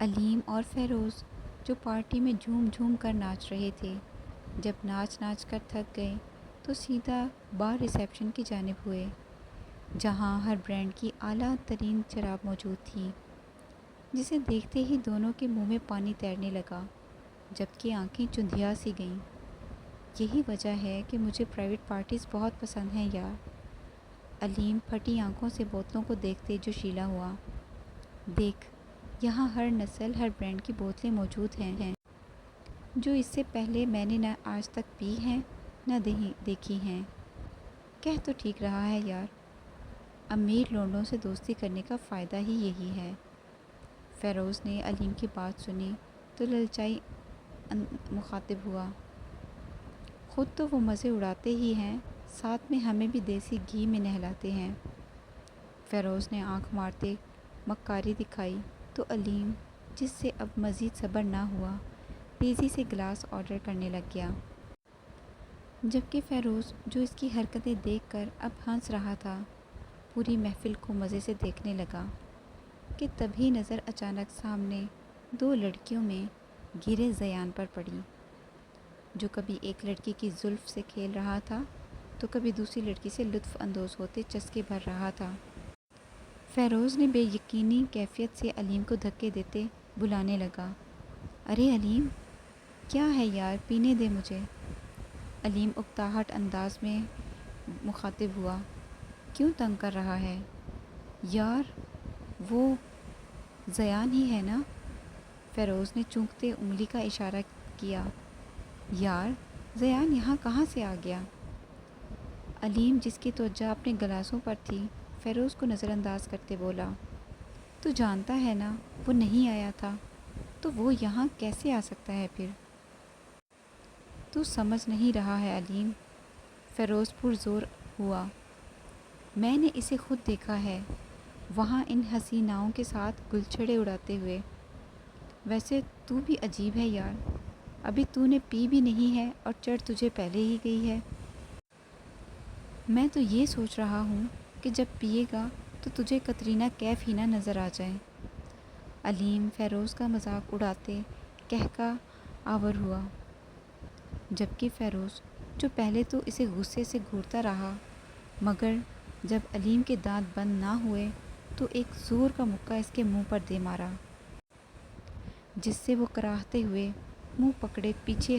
علیم اور فیروز جو پارٹی میں جھوم جھوم کر ناچ رہے تھے، جب ناچ ناچ کر تھک گئے تو سیدھا بار ریسیپشن کی جانب ہوئے، جہاں ہر برانڈ کی اعلیٰ ترین شراب موجود تھی، جسے دیکھتے ہی دونوں کے منہ میں پانی تیرنے لگا، جبکہ آنکھیں چندھیا سی گئیں۔ یہی وجہ ہے کہ مجھے پرائیویٹ پارٹیز بہت پسند ہیں یار۔ علیم پھٹی آنکھوں سے بوتلوں کو دیکھتے جوشیلا ہوا۔ دیکھ، یہاں ہر نسل، ہر برانڈ کی بوتلیں موجود ہیں، جو اس سے پہلے میں نے نہ آج تک پی ہیں نہ دیکھی ہیں۔ کہہ تو ٹھیک رہا ہے یار، امیر لونڈوں سے دوستی کرنے کا فائدہ ہی یہی ہے۔ فیروز نے علیم کی بات سنی تو للچائی مخاطب ہوا۔ خود تو وہ مزے اڑاتے ہی ہیں، ساتھ میں ہمیں بھی دیسی گھی میں نہلاتے ہیں۔ فیروز نے آنکھ مارتے مکاری دکھائی تو علیم، جس سے اب مزید صبر نہ ہوا، تیزی سے گلاس آرڈر کرنے لگ گیا، جبکہ فیروز جو اس کی حرکتیں دیکھ کر اب ہنس رہا تھا، پوری محفل کو مزے سے دیکھنے لگا کہ تبھی نظر اچانک سامنے دو لڑکیوں میں گرے زیان پر پڑی، جو کبھی ایک لڑکی کی زلف سے کھیل رہا تھا تو کبھی دوسری لڑکی سے لطف اندوز ہوتے چسکے بھر رہا تھا۔ فیروز نے بے یقینی کیفیت سے علیم کو دھکے دیتے بلانے لگا، ارے علیم، کیا ہے یار، پینے دے مجھے۔ علیم اکتاہٹ انداز میں مخاطب ہوا، کیوں تنگ کر رہا ہے یار، وہ زیان ہی ہے نا؟ فیروز نے چونکتے انگلی کا اشارہ کیا، یار زیان یہاں کہاں سے آ گیا؟ علیم، جس کی توجہ اپنے گلاسوں پر تھی، فیروز کو نظر انداز کرتے بولا، تو جانتا ہے نا وہ نہیں آیا تھا، تو وہ یہاں کیسے آ سکتا ہے پھر؟ تو سمجھ نہیں رہا ہے علیم، فیروز پرزور ہوا، میں نے اسے خود دیکھا ہے، وہاں ان حسیناؤں کے ساتھ گلچھڑے اڑاتے ہوئے۔ ویسے تو بھی عجیب ہے یار، ابھی تو نے پی بھی نہیں ہے اور چڑھ تجھے پہلے ہی گئی ہے۔ میں تو یہ سوچ رہا ہوں کہ جب پیے گا تو تجھے کترینہ کیف ہی نہ نظر آ جائے۔ علیم فیروز کا مذاق اڑاتے کہکا آور ہوا، جبکہ فیروز جو پہلے تو اسے غصے سے گھورتا رہا، مگر جب علیم کے دانت بند نہ ہوئے تو ایک زور کا مکہ اس کے منہ پر دے مارا، جس سے وہ کراہتے ہوئے منہ پکڑے پیچھے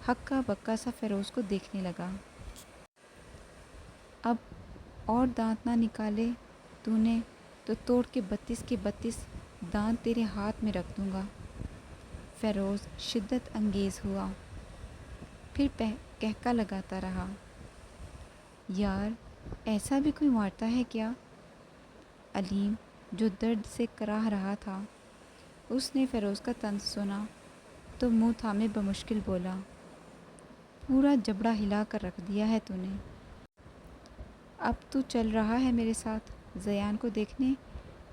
ہکا بکا سا فیروز کو دیکھنے لگا۔ اب اور دانت نہ نکالے تو نے تو توڑ کے 32 کے 32 دانت تیرے ہاتھ میں رکھ دوں گا۔ فیروز شدت انگیز ہوا، پھر کہکا لگاتا رہا، یار ایسا بھی کوئی مارتا ہے کیا؟ علیم جو درد سے کراہ رہا تھا، اس نے فیروز کا طنز سنا تو منہ تھامے بمشکل بولا، پورا جبڑا ہلا کر رکھ دیا ہے تو نے۔ اب تو چل رہا ہے میرے ساتھ زیان کو دیکھنے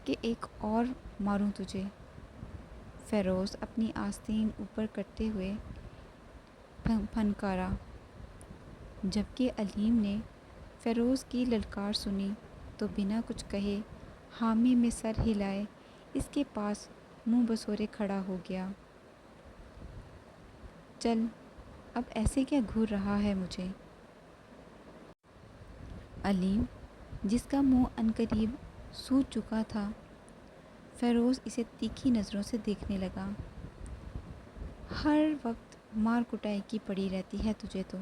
کہ ایک اور ماروں تجھے؟ فیروز اپنی آستین اوپر کرتے ہوئے پھنکارا، جبکہ علیم نے فیروز کی للکار سنی تو بنا کچھ کہے حامی میں سر ہلائے اس کے پاس منہ بسورے کھڑا ہو گیا، چل اب ایسے کیا گھور رہا ہے مجھے؟ علیم، جس کا منہ عنقریب سوج چکا تھا، فیروز اسے تیکھی نظروں سے دیکھنے لگا، ہر وقت مار کٹائی کی پڑی رہتی ہے تجھے تو،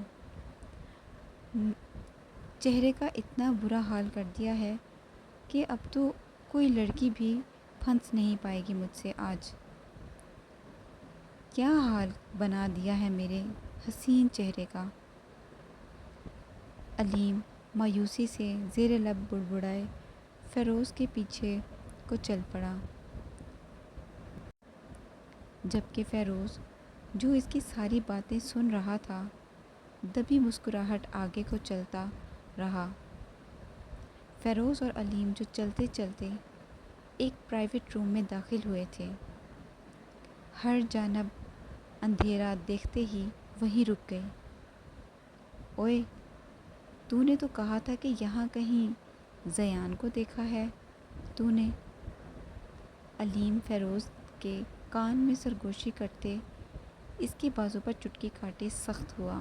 چہرے کا اتنا برا حال کر دیا ہے کہ اب تو کوئی لڑکی بھی پھنس نہیں پائے گی مجھ سے آج۔ کیا حال بنا دیا ہے میرے حسین چہرے کا؟ علیم مایوسی سے زیر لب بڑبڑائے فیروز کے پیچھے کو چل پڑا، جبکہ فیروز جو اس کی ساری باتیں سن رہا تھا، دبی مسکراہٹ آگے کو چلتا رہا۔ فیروز اور علیم جو چلتے چلتے ایک پرائیویٹ روم میں داخل ہوئے تھے، ہر جانب اندھیرا دیکھتے ہی وہیں رک گئے۔ اوئے، تو نے تو کہا تھا کہ یہاں کہیں زیان کو دیکھا ہے تو نے؟ علیم فیروز کے کان میں سرگوشی کرتے اس کے بازو پر چٹکی کاٹے سخت ہوا۔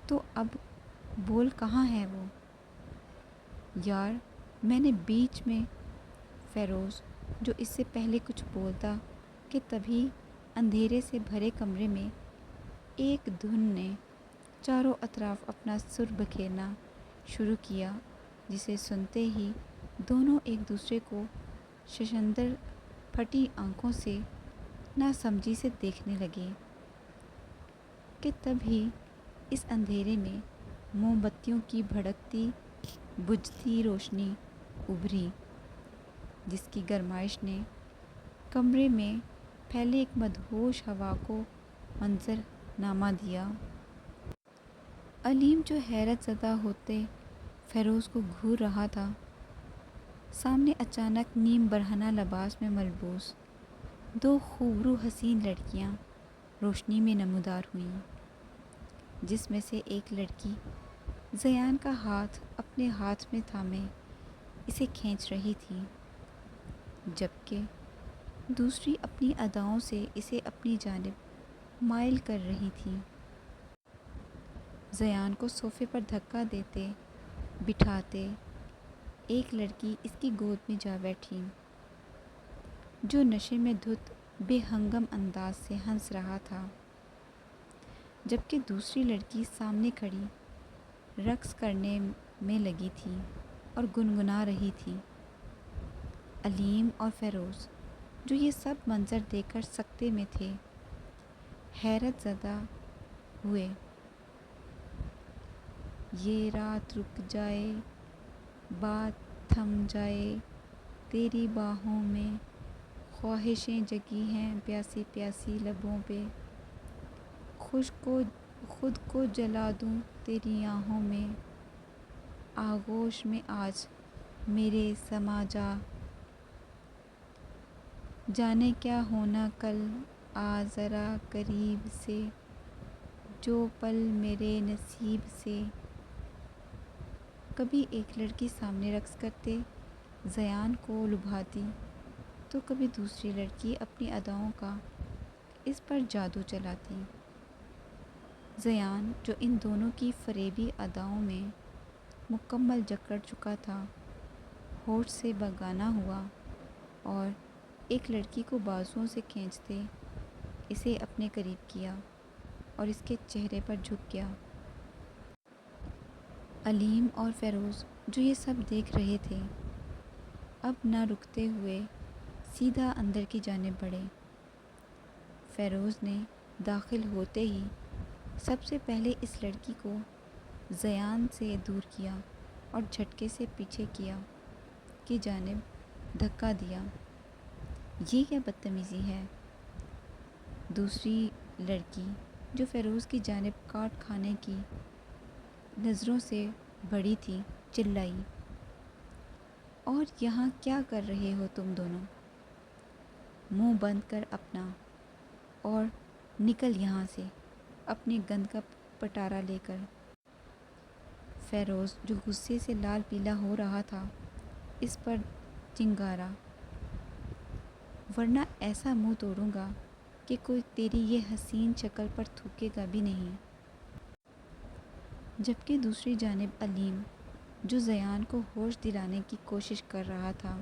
تو اب بول کہاں ہے وہ؟ یار میں نے بیچ میں۔ فیروز جو اس سے پہلے کچھ بولتا کہ تبھی اندھیرے سے بھرے کمرے میں ایک دھن نے چاروں اطراف اپنا سر بکھیرنا شروع کیا، جسے سنتے ہی دونوں ایک دوسرے کو ششندر پھٹی آنکھوں سے ناسمجھی سے دیکھنے لگے کہ تبھی اس اندھیرے میں موم بتیوں کی بھڑکتی بجھتی روشنی ابھری، جس کی گرمائش نے کمرے میں پھیلے ایک مدہوش ہوا کو منظر نامہ دیا۔ علیم جو حیرت زدہ ہوتے فیروز کو گھور رہا تھا، سامنے اچانک نیم برہنہ لباس میں ملبوس دو خوبرو حسین لڑکیاں روشنی میں نمودار ہوئیں، جس میں سے ایک لڑکی زیان کا ہاتھ اپنے ہاتھ میں تھامے اسے کھینچ رہی تھی، جبکہ دوسری اپنی اداؤں سے اسے اپنی جانب مائل کر رہی تھی۔ زیان کو صوفے پر دھکا دیتے بٹھاتے ایک لڑکی اس کی گود میں جا بیٹھی، جو نشے میں دھت بے ہنگم انداز سے ہنس رہا تھا، جبکہ دوسری لڑکی سامنے کھڑی رقص کرنے میں لگی تھی اور گنگنا رہی تھی۔ علیم اور فیروز جو یہ سب منظر دیکھ کر سکتے میں تھے، حیرت زدہ ہوئے۔ یہ رات رک جائے، بات تھم جائے، تیری باہوں میں خواہشیں جگی ہیں پیاسی پیاسی لبوں پہ، خود کو جلا دوں تیری آہوں میں، آغوش میں آج میرے سما جا، جانے کیا ہونا کل، آ ذرا قریب سے، جو پل میرے نصیب سے۔ کبھی ایک لڑکی سامنے رقص کرتے زیان کو لبھاتی تو کبھی دوسری لڑکی اپنی اداؤں کا اس پر جادو چلاتی۔ زیان جو ان دونوں کی فریبی اداؤں میں مکمل جکڑ چکا تھا، ہوش سے بیگانہ ہوا اور ایک لڑکی کو بازوؤں سے کھینچتے اسے اپنے قریب کیا اور اس کے چہرے پر جھک گیا۔ علیم اور فیروز جو یہ سب دیکھ رہے تھے، اب نہ رکتے ہوئے سیدھا اندر کی جانب بڑھے۔ فیروز نے داخل ہوتے ہی سب سے پہلے اس لڑکی کو زیان سے دور کیا اور جھٹکے سے پیچھے کی جانب دھکا دیا۔ یہ کیا بدتمیزی ہے؟ دوسری لڑکی جو فیروز کی جانب کاٹ کھانے کی نظروں سے بڑھی تھی چلائی، اور یہاں کیا کر رہے ہو تم دونوں؟ منہ بند کر اپنا اور نکل یہاں سے اپنی گند کا پٹارا لے کر۔ فیروز جو غصے سے لال پیلا ہو رہا تھا اس پر چنگارا، ورنہ ایسا منہ توڑوں گا کہ کوئی تیری یہ حسین شکل پر تھوکے گا بھی نہیں۔ جبکہ دوسری جانب علیم جو زیان کو ہوش دلانے کی کوشش کر رہا تھا،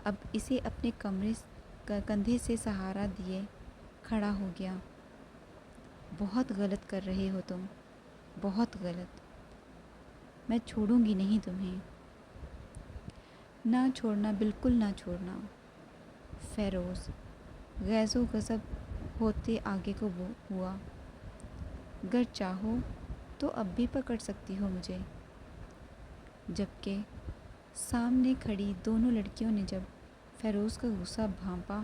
اب اسے اپنے کندھے سے سہارا دیے کھڑا ہو گیا۔ بہت غلط کر رہے ہو تم، بہت غلط، میں چھوڑوں گی نہیں تمہیں، نہ چھوڑنا، بالکل نہ چھوڑنا۔ فیروز غیظ و غضب ہوتے آگے کو ہوا، گر چاہو تو اب بھی پکڑ سکتی ہو مجھے۔ جبکہ سامنے کھڑی دونوں لڑکیوں نے جب فیروز کا غصہ بھانپا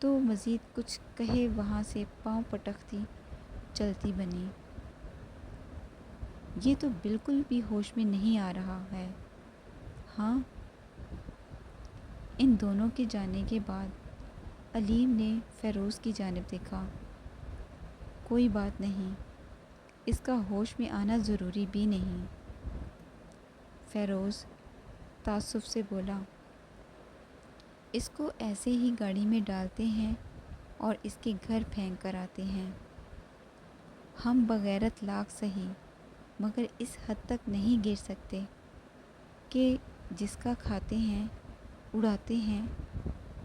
تو مزید کچھ کہے وہاں سے پاؤں پٹکتی چلتی بنیں۔ یہ تو بالکل بھی ہوش میں نہیں آ رہا ہے، ہاں؟ ان دونوں کے جانے کے بعد علیم نے فیروز کی جانب دیکھا۔ کوئی بات نہیں، اس کا ہوش میں آنا ضروری بھی نہیں۔ فیروز تعصب سے بولا۔ اس کو ایسے ہی گاڑی میں ڈالتے ہیں اور اس کے گھر پھینک کر آتے ہیں۔ ہم بغیرت لاکھ سہی مگر اس حد تک نہیں گر سکتے کہ جس کا کھاتے ہیں اڑاتے ہیں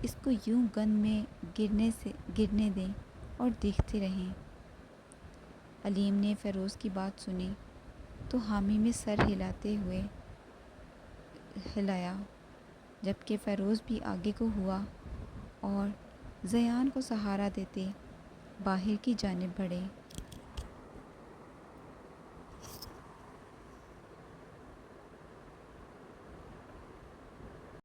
اس کو یوں گند میں گرنے دیں اور دیکھتے رہیں۔ علیم نے فیروز کی بات سنی تو حامی میں سر ہلایا، جبکہ فیروز بھی آگے کو ہوا اور زیان کو سہارا دیتے باہر کی جانب بڑھے۔